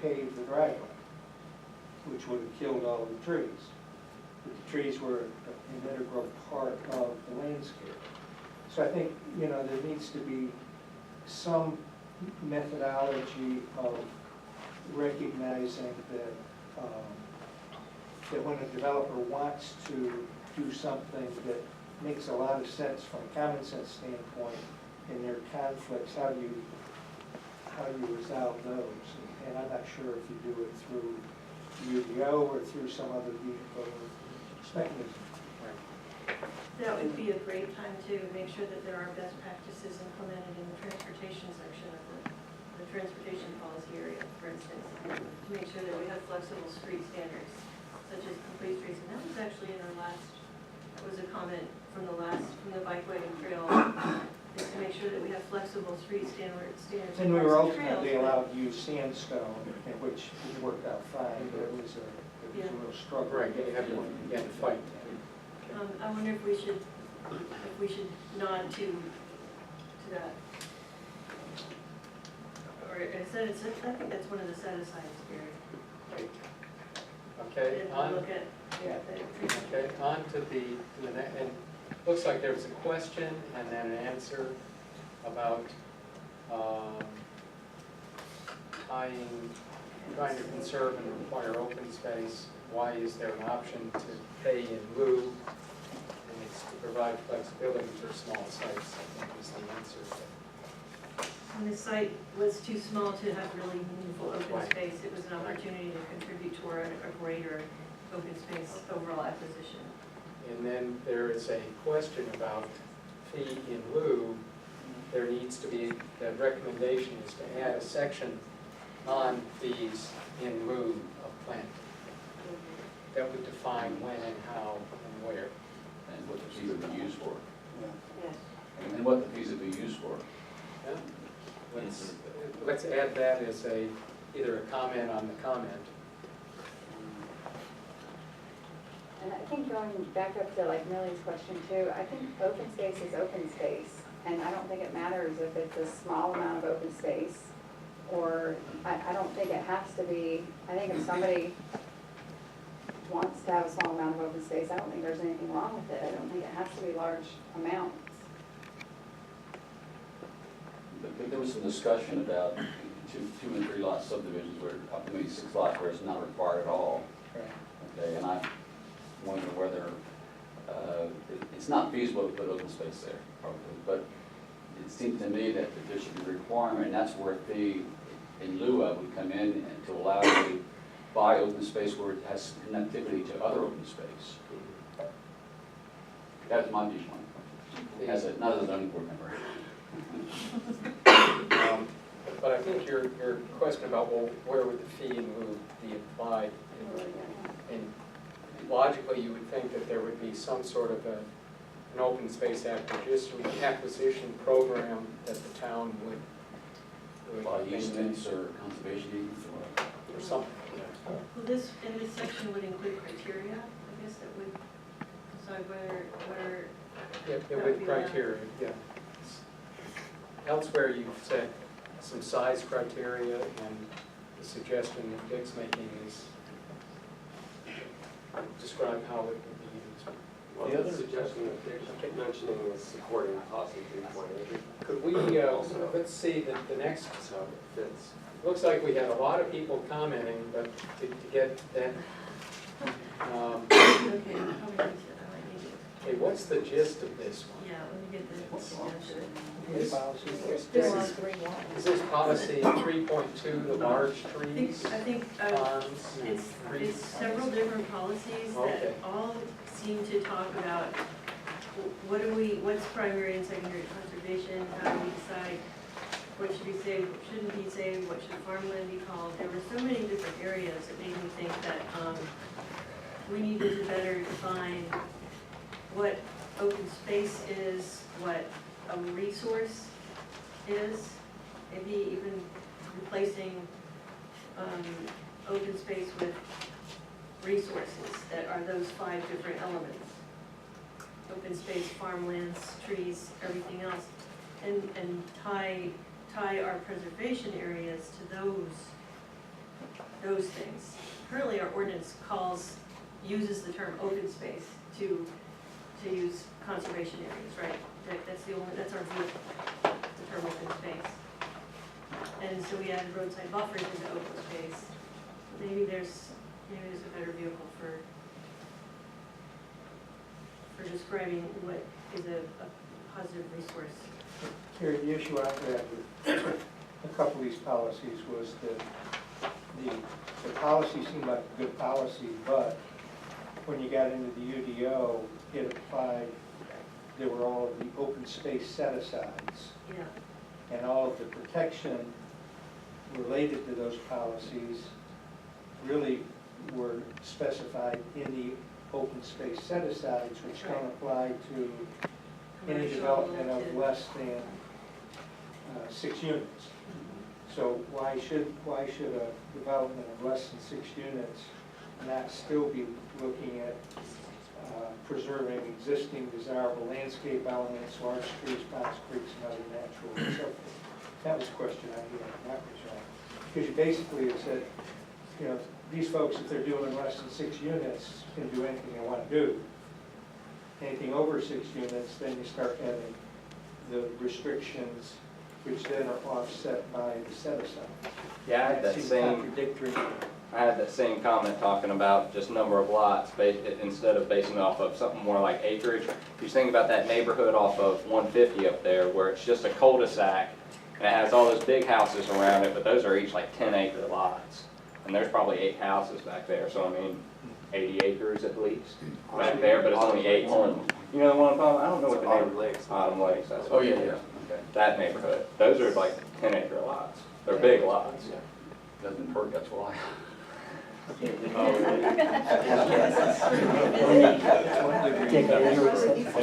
pave the driveway, which would have killed all the trees. But the trees were an integral part of the landscape. So I think, you know, there needs to be some methodology of recognizing that that when a developer wants to do something that makes a lot of sense from a common sense standpoint, and there are conflicts, how do you resolve those? And I'm not sure if you do it through UDO or through some other vehicle mechanism. That would be a great time to make sure that there are best practices implemented in the transportation section of the transportation policy area, for instance, to make sure that we have flexible street standards, such as complete streets. And that was actually in our last, that was a comment from the bikeway and trail, is to make sure that we have flexible street standards. And we were ultimately allowed to use sandstone, which worked out fine, but it was a real struggle. Right, you have to fight. I wonder if we should nod to that. Or I said I think that's one of the set asides here. Right. Okay, And on, look at, okay, on to the and looks like there was a question and then an answer about trying to conserve and require open space. Why is there an option to pay in lieu? And it's to provide flexibility for small sites, I think is the answer. when the site was too small to have really meaningful open Right. space, it was an opportunity to contribute toward a greater open space overall acquisition. And then there is a question about fee in lieu. There needs to be, the recommendation is to add a section on fees in lieu of planting. That would define when and how and where. And what the fees would be used for. Yes. And what the fees would be used for. Yeah. Let's add that as either a comment on the comment. And I think going back up to like Millie's question too, I think open space is open space. And I don't think it matters if it's a small amount of open space or I don't think it has to be, I think if somebody wants to have a small amount of open space, I don't think there's anything wrong with it. I don't think it has to be large amounts. But there was some discussion about two and 3 lot subdivisions where up to maybe 6 lots where it's not required at all. Okay, and I wonder whether it's not feasible to put open space there, probably, but it seemed to me that there should be a requirement, and that's where a fee in lieu of would come in and to allow you to buy open space where it has connectivity to other open space. That's my viewpoint, not as a zoning board member. But I think your question about, well, where would the fee in lieu be applied? And logically, you would think that there would be some sort of an open space acquisition program that the town would Easements or conservation easements or something. Well, this section would include criteria, I guess, that would decide where. Yeah, with criteria, yeah. Elsewhere, you've said some size criteria, and the suggestion that Dick's making is describe how it would be used. Well, the other suggestion that Dick kept mentioning is supporting policy 320. Could we, let's see the next, So it fits. looks like we had a lot of people commenting, but to get that, Okay, I probably need to, I might need to, okay, what's the gist of this one? yeah, let me get the, Is this policy 3.2, the large trees? I think ponds, and it's trees? several different policies Okay. that all seem to talk about what's primary and secondary conservation, how do we decide what should be saved, what shouldn't be saved, what should farmland be called. There were so many different areas that made me think that we needed to better define what open space is, what a resource is, maybe even replacing open space with resources that are those 5 different elements. Open space, farmlands, trees, everything else, and tie our preservation areas to those those things. Currently, our ordinance uses the term open space to use conservation areas, right? That's our view, the term open space. And so we added roadside buffers into open space. Maybe there's a better vehicle for describing what is a positive resource. Here, the issue I had with a couple of these policies was that the policy seemed like a good policy, but when you got into the UDO, it applied, there were all of the open space set-asides. Yeah. And all of the protection related to those policies really were specified in the open space set-asides, which don't apply to any development of less than 6 units. So why should a development of less than 6 units not still be looking at preserving existing desirable landscape elements, large trees, ponds, creeks, and other natural and so forth? That was a question I had in that regard. Because you basically have said, you know, these folks, if they're doing less than 6 units, can do anything they want to do. Anything over 6 units, then you start having the restrictions, which then are offset by the set-aside. Yeah, I had that seems same, contradictory. I had that same comment talking about just number of lots, instead of basing off of something more like acreage. If you think about that neighborhood off of 150 up there, where it's just a cul-de-sac, and it has all those big houses around it, but those are each like 10-acre lots. And there's probably 8 houses back there, so I mean, 80 acres at least back there, but it's only 8 homes. You know the one I'm talking about? I don't know what the Autumn name. Lakes. Autumn Lakes, that's Oh, what it yeah, is. yeah. Okay. That neighborhood, those are like 10-acre lots. They're big lots. Doesn't hurt, that's why. I'm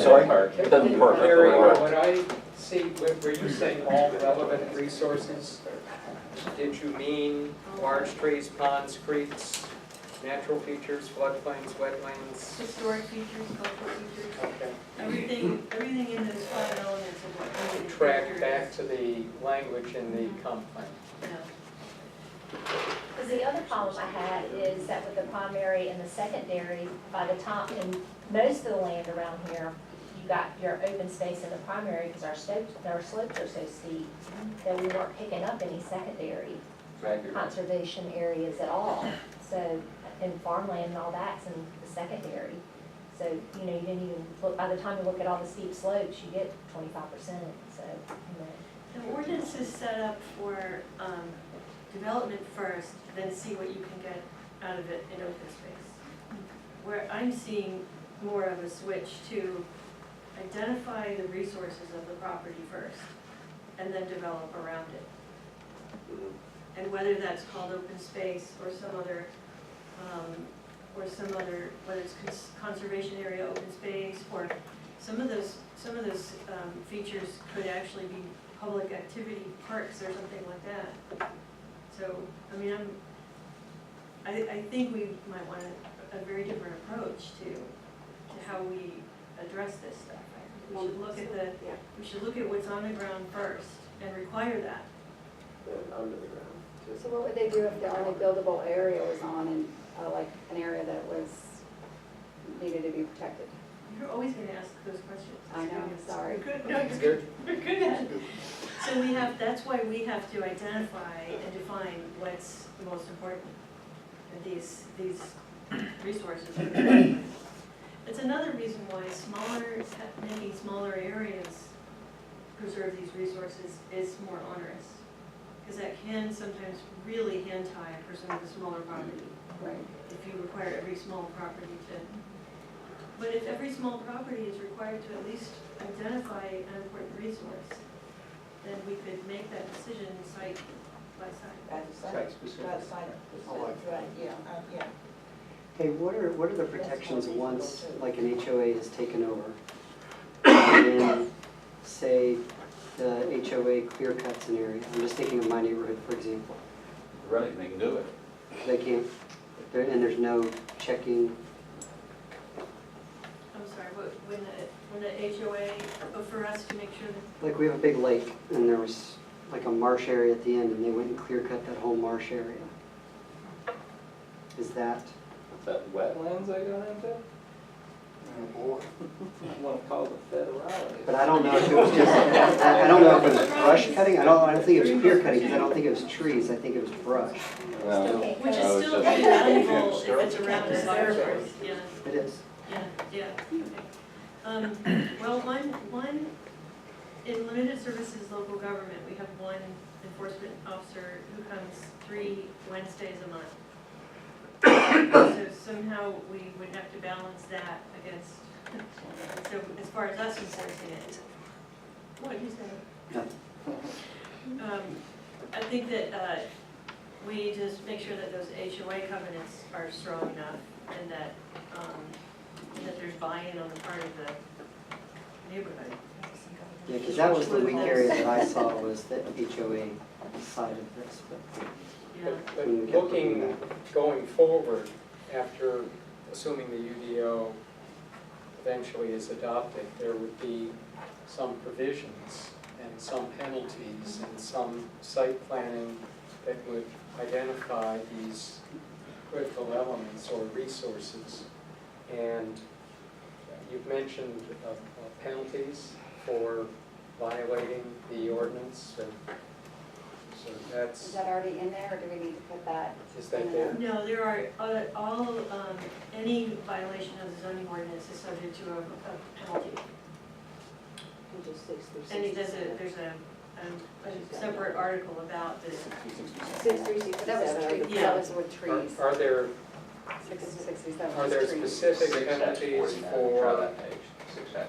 sorry? It doesn't hurt, that's Larry, why. what I see, were you saying all relevant resources? Did you mean large trees, ponds, creeks, natural features, floodplains, wetlands? Historic features, cultural features, Okay. everything in those 5 elements of what really Track back to the language in the comp plan. Yeah. Because the other problem I had is that with the primary and the secondary, by the time, in most of the land around here, you got your open space in the primary because our slopes are so steep that we weren't picking up any secondary conservation areas at all. So, and farmland and all that's in the secondary. So, you know, you didn't even look, by the time you look at all the steep slopes, you get 25%, so, you know. The ordinance is set up for development first, then see what you can get out of it in open space. Where I'm seeing more of a switch to identify the resources of the property first, and then develop around it. And whether that's called open space or some other, whether it's conservation area open space, or some of those features could actually be public activity parks or something like that. So, I mean, I think we might want a very different approach to how we address this stuff. I think we should look at what's on the ground first and require that. Under the ground. So what would they do if the only buildable area was on in, like, an area that was, needed to be protected? You're always gonna ask those questions. I know, sorry. Good, no, It's good. we're good at it. So that's why we have to identify and define what's the most important in these resources. It's another reason why making smaller areas preserve these resources is more onerous. Because that can sometimes really hand tie a person with a smaller property. Right. If you require every small property to, but if every small property is required to at least identify an important resource, then we could make that decision site by site. Site specific. Right, yeah, yeah. Okay, what are the protections once, like an HOA is taken over? And then, say, the HOA clear cuts an area, I'm just thinking of my neighborhood, for example. Right, they can do it. They can't, and there's no checking, I'm sorry, when the HOA, for us to make sure that, like we have a big lake, and there was like a marsh area at the end, and they went and clear cut that whole marsh area. Is that, Is that wetlands they got into? I want to call it federality. but I don't know if it was just, I don't know if it was brush cutting, I don't think it was clear cutting, because I don't think it was trees, I think it was brush. Well, Okay. Which I is was still just- pretty valuable if it's around the fire force, yeah, It is. yeah. Well, one, in limited services local government, we have one enforcement officer who comes 3 Wednesdays a month. So somehow we would have to balance that against, so as far as us enforcing it. What did you say? No. I think that we just make sure that those HOA covenants are strong enough and that there's buy-in on the part of the neighborhood. Yeah, because that was the weak area that I saw was the HOA side of this, but. Yeah. But looking, going forward, after assuming the UDO eventually is adopted, there would be some provisions and some penalties and some site planning that would identify these critical elements or resources. And you've mentioned penalties for violating the ordinance, so Is that's, that already in there, or do we need to put that? is that there? No, there are, any violation of the zoning ordinance is subject to a penalty. And there's a separate article about this. 6367. That was trees, Yeah. that was with trees. Are there 67 Are was there trees. specific penalties Try for, that page, 6-49.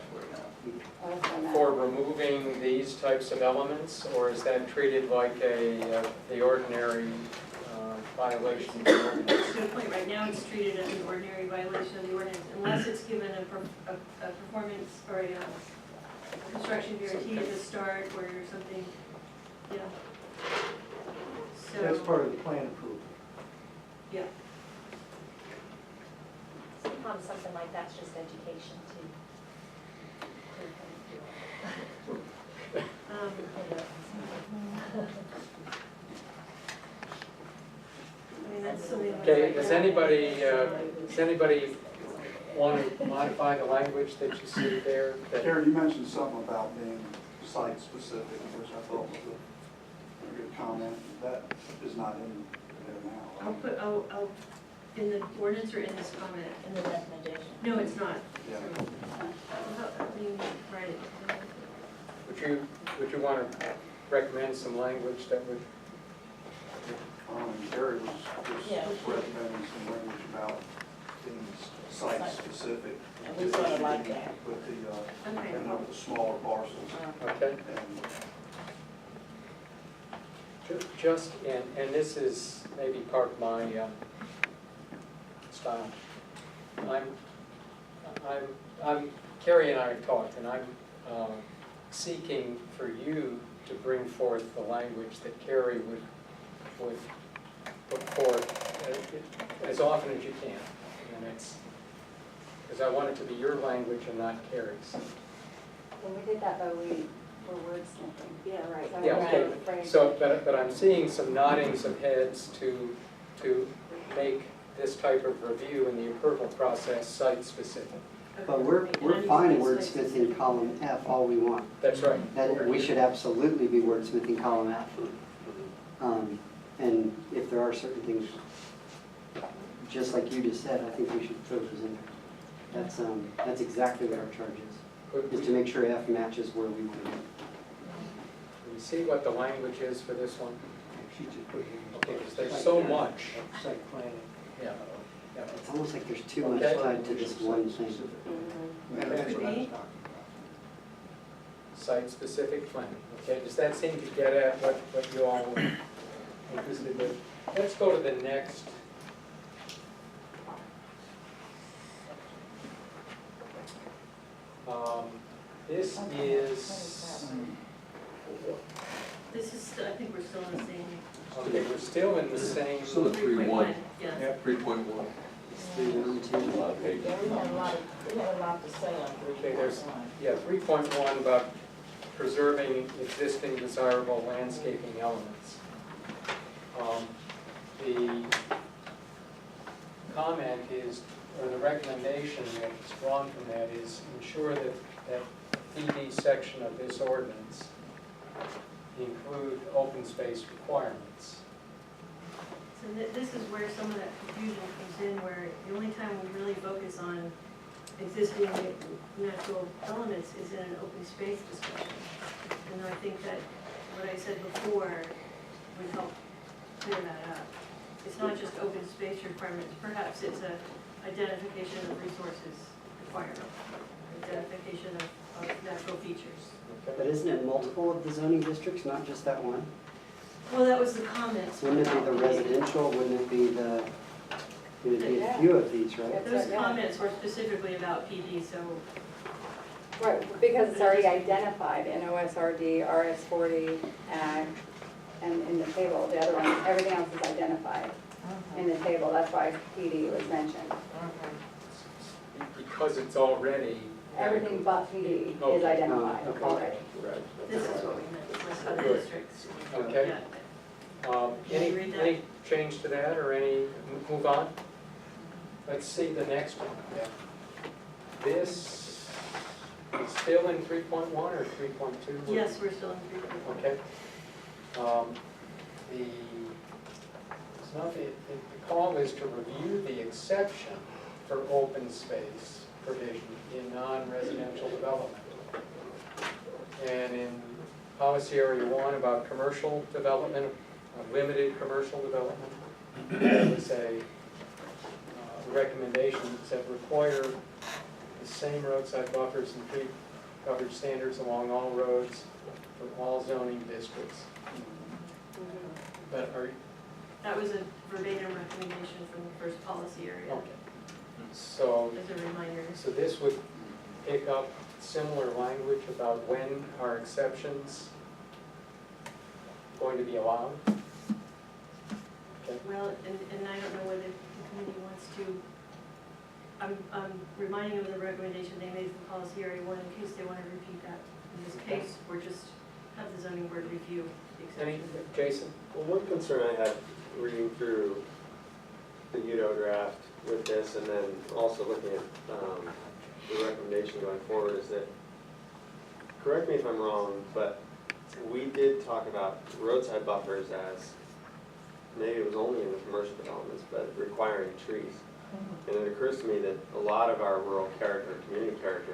Oh, that's on that. for removing these types of elements? Or is that treated like the ordinary violation of the ordinance? To a point, right now it's treated as an ordinary violation of the ordinance unless it's given a performance or a construction guarantee at the start or something, yeah. So. That's part of the plan approval. Yeah. Sometimes something like that's just education too. I mean, that's something. that's Okay, right does now. anybody want to modify the language that you see there? that- Karen, you mentioned something about being site-specific, which I thought was a good comment. That is not in there now. I'll put, in the ordinance or in this comment? In the recommendation. No, it's not. Yeah. Let me write it. Would you want to recommend some language that would, Gary was Yeah. just recommending some language about being site-specific. And we sort of like that. With the, Okay. and with the smaller parcels. okay? And Just, and this is maybe part of my style. Carrie and I have talked, and I'm seeking for you to bring forth the language that Carrie would put forth as often as you can. And it's, because I want it to be your language and not Carrie's. When we did that, though, we were wordsmithing. Yeah, right. So I Yeah, was okay. afraid- So, but I'm seeing some noddings of heads to make this type of review in the approval process site-specific. But we're fine wordsmithing column F all we want. That's right. That, we should absolutely be wordsmithing column F. And if there are certain things, just like you just said, I think we should throw those in there. That's exactly what our charge Could is to make sure F matches where we want to go. we see what the language is for this one? She just put it in. Okay, because there's so much. Site planning. Yeah. It's almost like there's too much Okay. tied to this one thing. And that's what I was talking about. Site-specific planning. Okay, does that seem to get at what you all were interested in? Let's go to the next. This is, This is, I think we're still in the same. okay, we're still in the same. Still at 3.1. Yeah. 3.1. 3.1, A lot of pages. Yeah, we had a lot to say on 3.1. Okay, there's, yeah, 3.1 about preserving existing desirable landscaping elements. The comment is, or the recommendation that's drawn from that is ensure that that PD section of this ordinance include open space requirements. So this is where some of that confusion comes in, where the only time we really focus on existing natural elements is in an open space discussion. And I think that what I said before would help clear that up. It's not just open space requirements, perhaps it's a identification of resources requirement, identification of natural features. But isn't it multiple of the zoning districts, not just that one? Well, that was the comments. Wouldn't it be the residential, wouldn't it be the, would it be a few of these, right? Those comments were specifically about PD, so Right, because it's already identified in OSRD, RS40, ag, and in the table, the other one, everything else is identified in the table, that's why PD was mentioned. Because it's already. Everything but PD is Okay. identified Okay. already. Right. this is what we meant, with other Good. districts. Okay. Yeah. Can you read that? Any change to that, or any, move on? Let's see the next one. Yeah. This is still in 3.1 or 3.2? Yes, we're still in 3.1. Okay. The call is to review the exception for open space provision in non-residential development. And in policy area 1 about commercial development, limited commercial development, there was a recommendation that require the same roadside buffers and tree coverage standards along all roads for all zoning districts. But That was a verbatim recommendation from the first policy area, okay. So, as a reminder. so this would pick up similar language about when are exceptions going to be allowed? Okay. Well, and I don't know whether the committee wants to, I'm reminding them of the recommendation they made for policy area 1 in case they want to repeat that. In this case, we're just have the zoning board review the Any, exception. Jason? Well, one concern I had reading through the UDO draft with this, and then also looking at the recommendation going forward, is that, correct me if I'm wrong, but we did talk about roadside buffers as, maybe it was only in the commercial developments, but requiring trees. And it occurs to me that a lot of our rural character, community character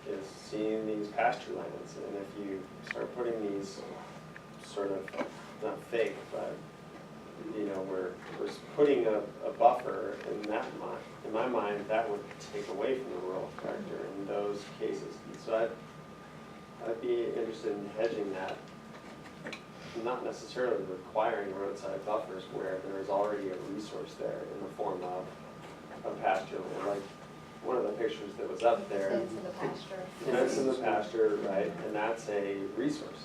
is seeing these pasture lands. And if you start putting these sort of, not fake, but, you know, we're putting a buffer in my mind, that would take away from the rural character in those cases. And so I'd be interested in hedging that, not necessarily requiring roadside buffers where there is already a resource there in the form of a pasture land. Like one of the pictures that was up there. Fence in the pasture. Fence in the pasture, right, and that's a resource.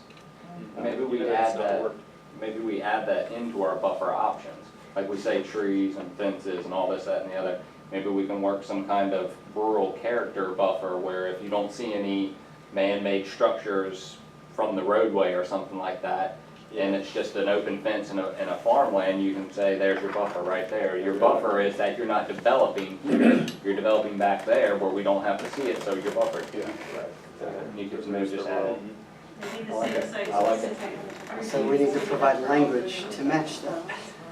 Maybe we Even if add it's not that, work- maybe we add that into our buffer options. Like we say trees and fences and all this, that, and the other. Maybe we can work some kind of rural character buffer where if you don't see any man-made structures from the roadway or something like that, and it's just an open fence in a farmland, you can say, there's your buffer right there. Your buffer is that you're not developing here, you're developing back there where we don't have to see it, so you're buffered here. Right. You can maybe just add it. I think I the like same it. site I like it. specific. So we need to provide language to match that,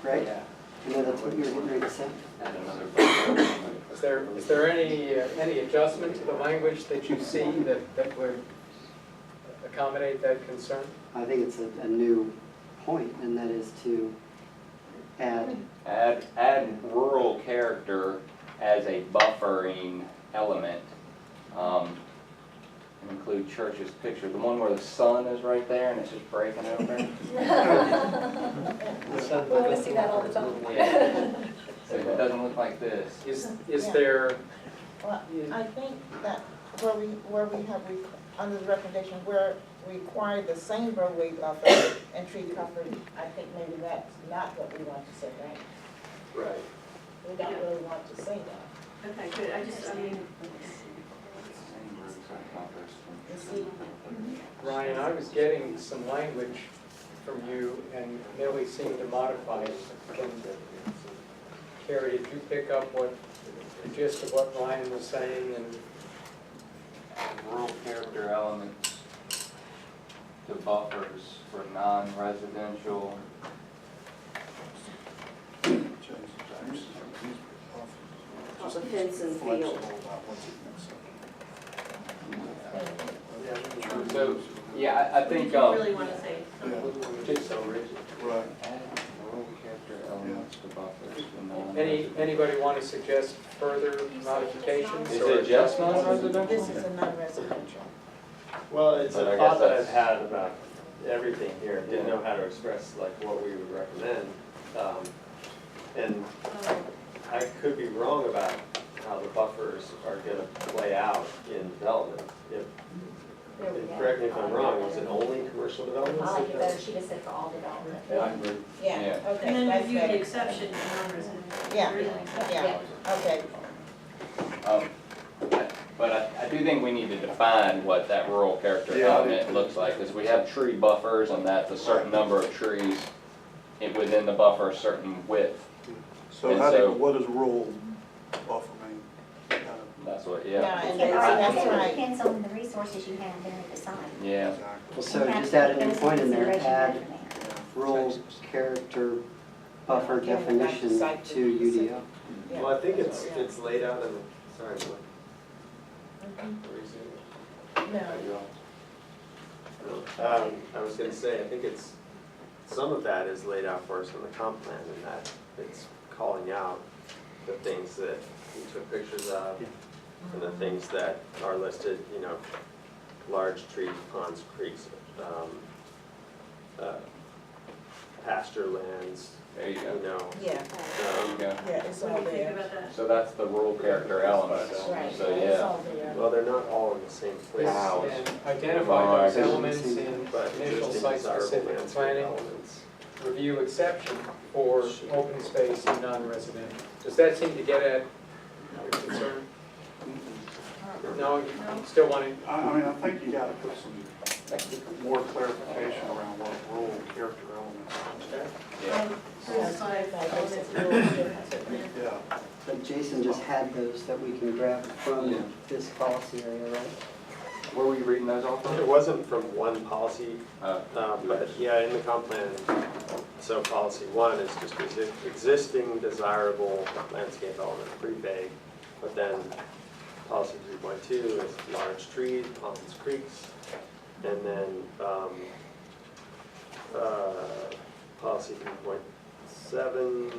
right? Yeah. I know that's what you're getting ready to say. Add another buffer. Is there any adjustment to the language that you see that would accommodate that concern? I think it's a new point, and that is to add, Add rural character as a buffering element. And include Church's picture, the one where the sun is right there and it's just breaking over. We want to see that all the time. Yeah. So it doesn't look like this. Is Yeah. there, Well, I think that where we have, under the recommendation, where we require the same roadway buffer and tree coverage, I think maybe that's not what we want to say, right? Right. We don't really want to say that. Okay, good, I mean, You see, Ryan, I was getting some language from you and Millie seemed to modify it. Carrie, did you pick up what, the gist of what Ryan was saying? And Rural character elements to buffers for non-residential. Just The fence and flexible field. about what's it gonna say. So, yeah, I What think, did you really want to say? just so rigid. Right. rural character elements to buffers for non-residential. Anybody want to suggest further modifications? Is or it just adjustments? non-residential? This is a non-residential. Well, it's But I a guess thought that I've that's- had about everything here, didn't know how to express like what we would recommend. And I could be wrong about how the buffers are gonna play out in development. There we go. Correct me if I'm wrong, was it only commercial I developments? like it better, she just said for all development. Yeah, I agree. Yeah, Yeah. okay, And then that's review the better. exception to non-residential. Yeah. Really. Yeah, okay. But I do think we need to define what that rural character Yeah, I do element too. looks like, because we have tree buffers, and that's a certain number of trees within the buffer, a certain width. So And how do, so- what does rural buffer mean? That's what, Yeah, yeah. and Yeah, that's it right. depends on the resources you have there at the site. Yeah. Exactly. Well, so just add a new point in there, add rural character buffer Yeah, definition site to UDO. Yeah. Well, I think it's laid out in, sorry, what? No. I was gonna say, I think it's, some of that is laid out for us in the comp plan, and that it's calling out the things that we took pictures of, and the things that are listed, you know, large trees, ponds, creeks, pasture lands, There you you go. know. Yeah, There you go. yeah, it's What all do you think there. about that? So that's the rural character elements. Right, So, it's yeah. all there. Well, they're not all in the same place. Wow. And identify those Right. elements in But initial existing site-specific desirable landscape planning. elements. Review exception for open space and non-residential. Does that seem to get at your concern? No, you still want to, I mean, I think you gotta put some more clarification around what rural character elements are. First five elements of rural master plan. Yeah. But Jason just had those that we can grab from Yeah. this policy area, right? Where were you reading those off It of? wasn't from one policy, Uh, but yeah, in the comp plan, so policy one is just existing desirable landscape element, pretty vague. But then policy 3.2 is large trees, ponds, creeks. And then policy 3.7,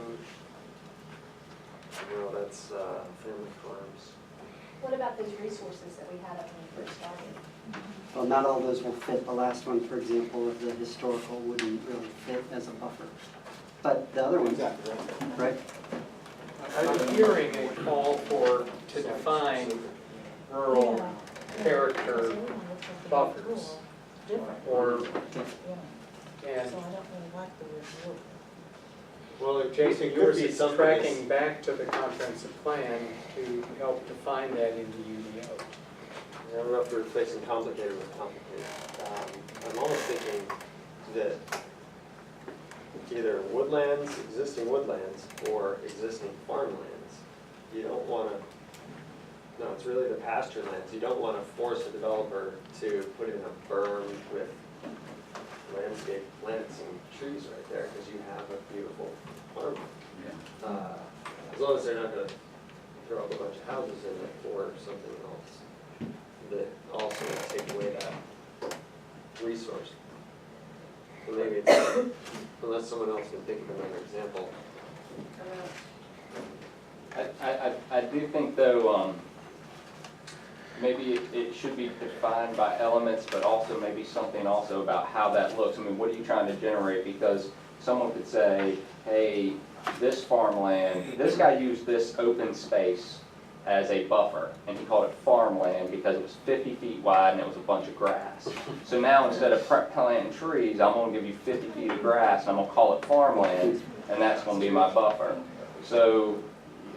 well, that's family farms. What about those resources that we had up when we first started? Well, not all those will fit. The last one, for example, of the historical wouldn't really fit as a buffer. But the other ones, right? I'm hearing a call to define rural character buffers, Different, or, yeah, and so I don't really like the word rural. Well, Jason, it you were could be something that's- tracking back to the comprehensive plan to help define that in the UDO. I don't know if we're replacing complicated with complicated. I'm almost thinking that either woodlands, existing woodlands, or existing farmlands. You don't wanna, no, it's really the pasture lands. You don't wanna force a developer to put in a berm with landscape plants and trees right there, because you have a beautiful farm. As long as they're not gonna throw up a bunch of houses in it or something else that also would take away that resource. So maybe it's, unless someone else can think of another example. I do think though, maybe it should be defined by elements, but also maybe something also about how that looks. I mean, what are you trying to generate? Because someone could say, hey, this farmland, this guy used this open space as a buffer, and he called it farmland because it was 50 feet wide and it was a bunch of grass. So now instead of planting trees, I'm gonna give you 50 feet of grass, and I'm gonna call it farmland, and that's gonna be my buffer. So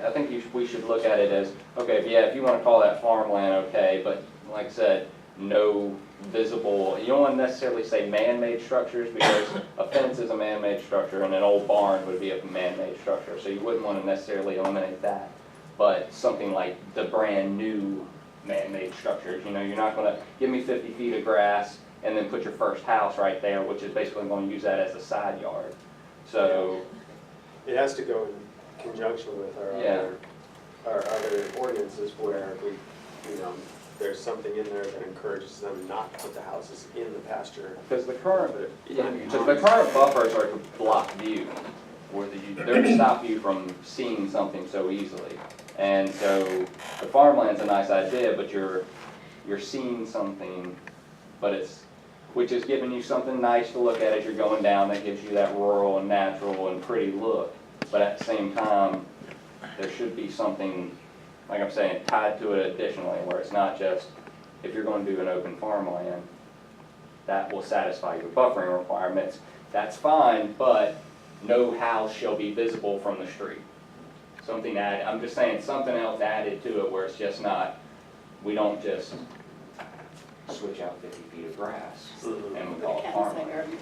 I think we should look at it as, okay, yeah, if you wanna call that farmland, okay, but like I said, no visible, you don't want to necessarily say man-made structures, because a fence is a man-made structure and an old barn would be a man-made structure, so you wouldn't want to necessarily eliminate that. But something like the brand-new man-made structures, you know, you're not going to give me 50 feet of grass and then put your first house right there, which is basically going to use that as a side yard. So, It has to go in conjunction with our other ordinances where we, you know, there's something in there that encourages them not to put the houses in the pasture. because the current buffers are to block view, or they're to stop you from seeing something so easily. And so the farmland's a nice idea, but you're seeing something, but which is giving you something nice to look at as you're going down, that gives you that rural and natural and pretty look. But at the same time, there should be something, like I'm saying, tied to it additionally, where it's not just, if you're going to do an open farmland, that will satisfy your buffering requirements, that's fine, but no house shall be visible from the street. Something added, I'm just saying something else added to it where it's just not, we don't just switch out 50 feet of grass and we call it farmland.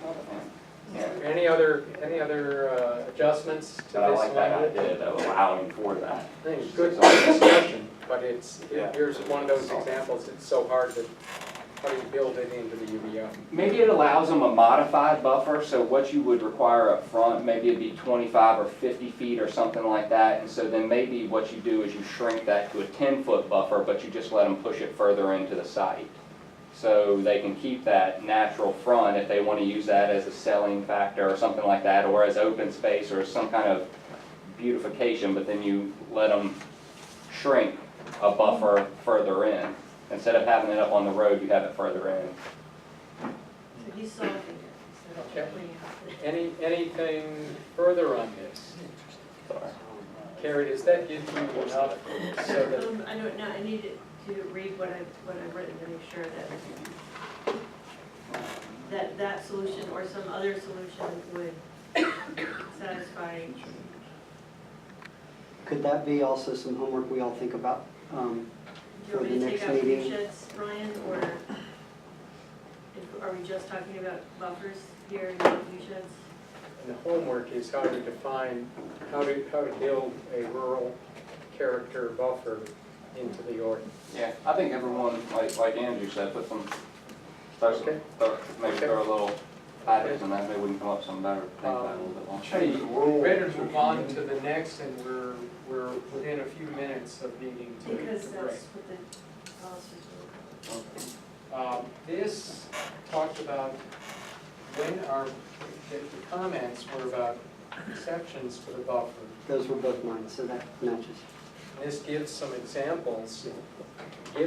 Yeah. Any other adjustments to this But I like that language? idea of allowing for that. I think it's good discussion, but Yeah. here's one of those examples, it's so hard to, how do you build it into the UBO? Maybe it allows them a modified buffer, so what you would require up front, maybe it'd be 25 or 50 feet or something like that, and so then maybe what you do is you shrink that to a 10-foot buffer, but you just let them push it further into the site. So they can keep that natural front if they want to use that as a selling factor or something like that, or as open space or some kind of beautification, but then you let them shrink a buffer further in. Instead of having it up on the road, you have it further in. So he's solving it, so Okay. cleaning up. Anything further on this? Sorry. Carrie, does that give you enough so that, I don't know, I need to read what I've written to make sure that solution or some other solution would satisfy. Could that be also some homework we all think about Do you for want the me to next take out view meeting? sheds, Ryan, or are we just talking about buffers here and not view sheds? and the homework is how to define, how to build a rural character buffer into the ordinance. Yeah, I think everyone, like Andrew said, put some, Okay. maybe throw a little package in that, maybe we can come up with some better, think about it a little bit longer. Hey, ready to move on to the next, and we're within a few minutes of needing to Because break. that's what the policies will. This talked about when the comments were about exceptions to the buffer. Those were both mine, so that matches. This gives some examples of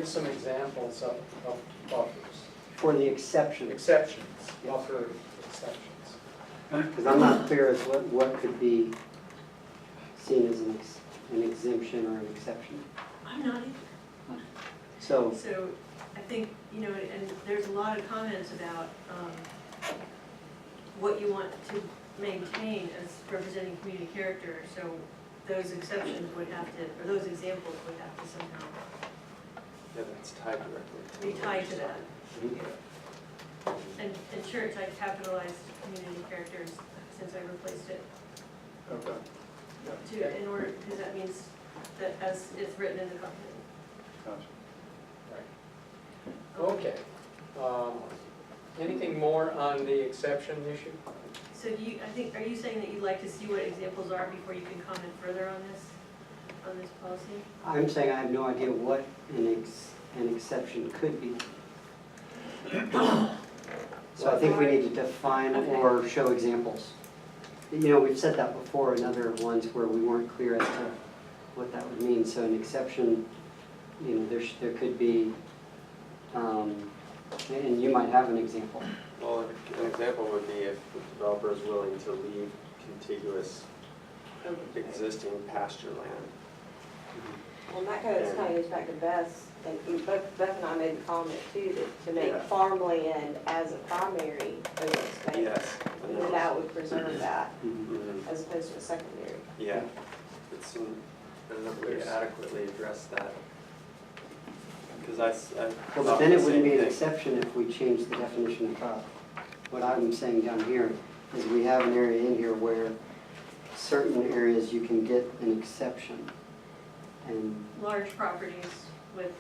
buffers, For the exceptions, exceptions, buffer exceptions. because I'm not clear as what could be seen as an exemption or an exception. I'm not either. So, So I think, you know, and there's a lot of comments about what you want to maintain as representing community character. So those exceptions would have to, or those examples would have to somehow Yeah, that's tied directly. be tied to that. And church, I capitalized community characters since I replaced it Okay. to, in order, because that means that as it's written in the covenant. Okay. Anything more on the exception issue? So do you, I think, are you saying that you'd like to see what examples are before you can comment further on this policy? I'm saying I have no idea what an exception could be. So I think we need to define or show examples. You know, we've said that before in other ones where we weren't clear as to what that would mean. So an exception, you know, there could be, and you might have an example. Well, an example would be if the developer is willing to leave contiguous existing pasture land. Well, that goes back to Beth's, and both Beth and I made the comment too, to make Yeah. farmland as a primary open space. Yes. And then that would preserve that Mhm. as opposed to a secondary. Yeah. It's, I don't know if we adequately address that because I Well, thought but then the it wouldn't same be an thing. exception if we changed the definition above. What I'm saying down here is we have an area in here where certain areas you can get an exception. And, Large properties with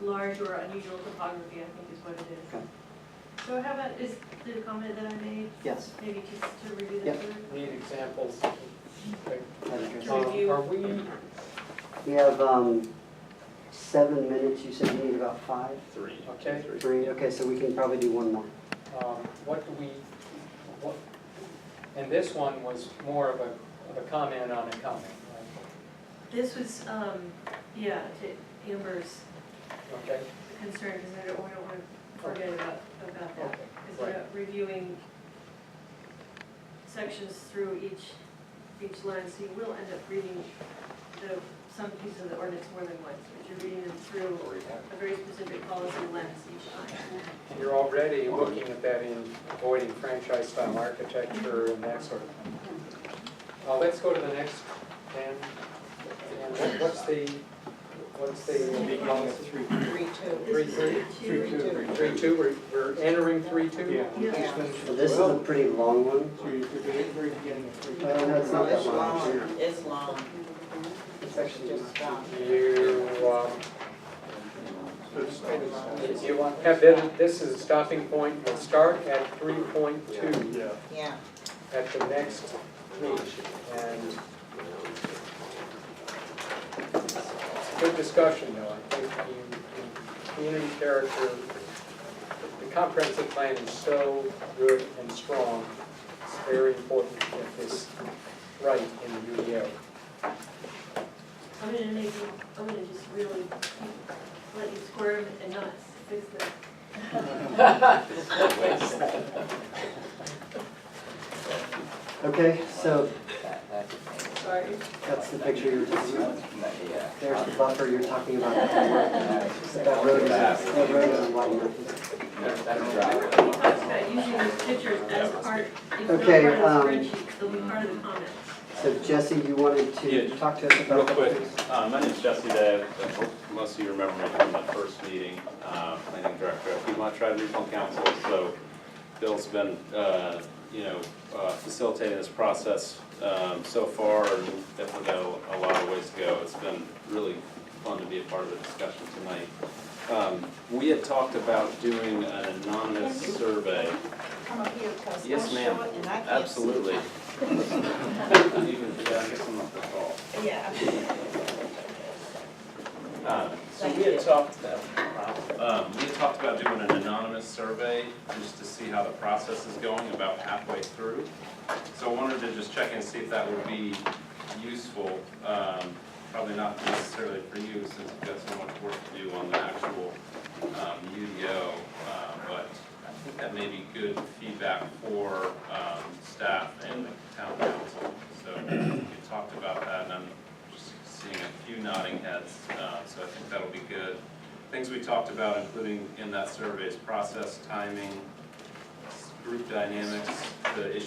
large or unusual topography, I think is what it is. okay, So how about, is the comment that I made, yes, maybe just to review that Yep. through? Need examples? that addresses. Review. Are we, We have 7 minutes, you said you need about 5? Three. okay, 3, okay, so we can probably do one more. what do we, what, and this one was more of a comment on a comment, This was, yeah, to Amber's okay? concern, because we don't want to forget about that. Okay, Because we're reviewing sections through each line, so you will end up reading some pieces of the ordinance more than once, but you're reading them through a very specific policy lens each time. You're already looking at that in avoiding franchise-style architecture and that sort of thing. Let's go to the next, Dan. And what's the three two? We're entering 3.2? Yeah. So this is a pretty long one. So you're at the very beginning of 3. Well, no, it's not that It's long. long, it's long. It's actually Just stop. You have this is a stopping point. We'll start at 3.2 Yeah. Yeah. at the next meeting. And it's a good discussion, though. I think in community character, the comprehensive plan is so good and strong. It's very important to get this right in the UDO. I'm gonna just really let you squirm and not fix this. Okay, so Sorry. that's the picture you were talking about. There's the buffer you're talking about. That road is wide enough. He talks about using these pictures as part, it's not Okay, part of the spreadsheet, they'll be part of the comments. So Jesse, you wanted to Yeah, talk to us about. Real quick, my name's Jesse Day. I hope most of you remember me from the first meeting, planning director at Piedmont Tribe Regional Council. So Bill's been, facilitating this process so far, and we've definitely got a lot of ways to go. It's been really fun to be a part of the discussion tonight. We had talked about doing an anonymous survey. Come up here, because Yes, ma'am. and I can't see. Absolutely. Even, yeah, I guess I'm not the tall. Yeah. So we had talked about doing an anonymous survey just to see how the process is going about halfway through. So I wanted to just check and see if that would be useful. Probably not necessarily for you since you've got so much work to do on the actual UDO, but I think that may be good feedback for staff and the town council. So we talked about that, and I'm just seeing a few nodding heads, so I think that'll be good. Things we talked about, including in that survey, is process, timing, group dynamics, the issue